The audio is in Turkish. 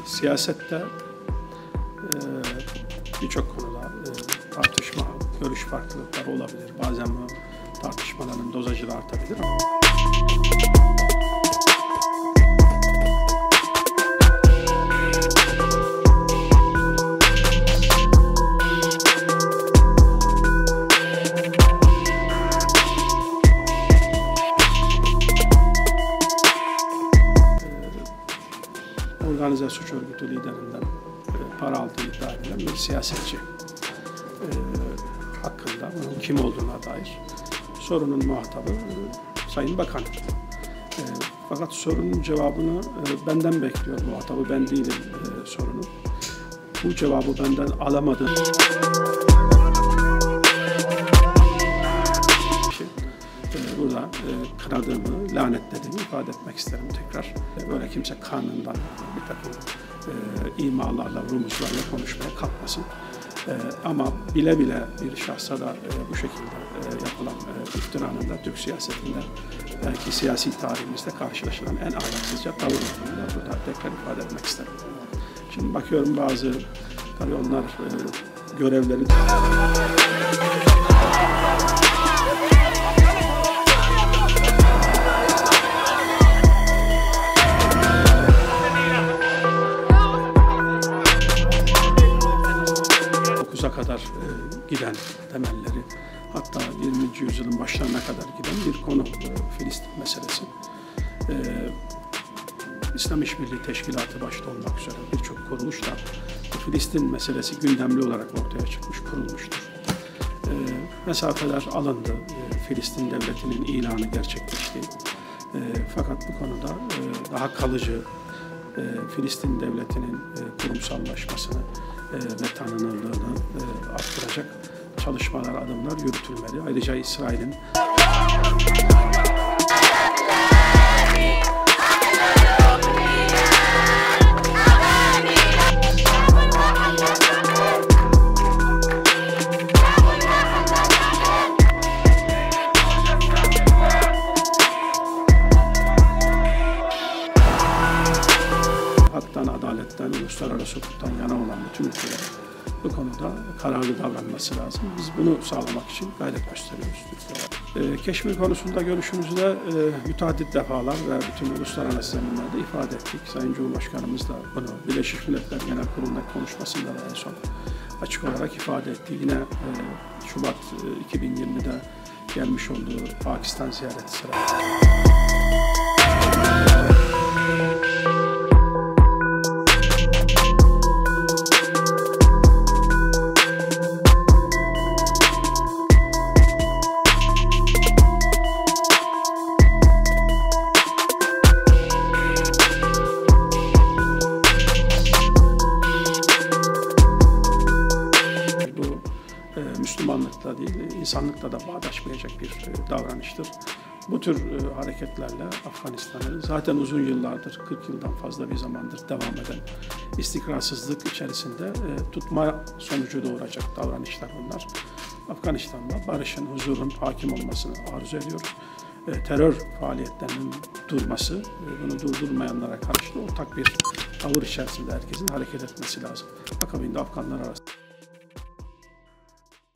Siyasette birçok konuda tartışma, görüş farklılıkları olabilir. Bazen bu tartışmaların dozajı da artabilir ama organize suç örgütü liderinden para aldığı iddia edilen bir siyasetçi hakkında onun kim olduğuna dair sorunun muhatabı Sayın Bakan. Fakat sorunun cevabını benden bekliyor muhatabı, ben değilim sorunun. Bu cevabı benden alamadım. Burada kınadığımı, lanetlediğimi ifade etmek isterim tekrar. Böyle kimse karnından bir takım imalarla, rumuzlarla konuşmaya kalkmasın. Ama bile bile bir şahsa da bu şekilde yapılan iftiranın da Türk siyasetinde, belki siyasi tarihimizde karşılaşılan en ahlaksızca tavır olduğunu da burada tekrar ifade etmek isterim. Şimdi bakıyorum bazı, tabii onlar görevleri... kadar giden temelleri, hatta 20. yüzyılın başlarına kadar giden bir konu Filistin meselesi. İslam İşbirliği Teşkilatı başta olmak üzere birçok kuruluş da Filistin meselesi gündemli olarak ortaya çıkmış, kurulmuştur. Mesafeler alındı, Filistin devletinin ilanı gerçekleşti. Fakat bu konuda daha kalıcı Filistin devletinin kurumsallaşmasını ve tanınırlığını arttıracak çalışmalar, adımlar yürütülmeli. Ayrıca İsrail'in adaletten, uluslararası hukuktan yana olan bütün ülkeler bu konuda kararlı davranması lazım. Biz bunu sağlamak için gayret gösteriyoruz Türkiye'ye. Keşmir konusunda görüşümüzü de müteaddit defalar ve bütün uluslararası zeminlerde ifade ettik. Sayın Cumhurbaşkanımız da bunu Birleşmiş Milletler Genel Kurulu'ndaki konuşmasında da en son açık olarak ifade etti. Yine Şubat 2020'de gelmiş olduğu Pakistan ziyareti sırasında. Müslümanlıkla değil, insanlıkla da bağdaşmayacak bir davranıştır. Bu tür hareketlerle Afganistan'ı zaten uzun yıllardır, 40 yıldan fazla bir zamandır devam eden istikrarsızlık içerisinde tutma sonucu doğuracak davranışlar bunlar. Afganistan'da barışın, huzurun hakim olmasını arzu ediyoruz. Terör faaliyetlerinin durması, bunu durdurmayanlara karşı ortak bir tavır içerisinde herkesin hareket etmesi lazım. Akabinde Afganlar arasında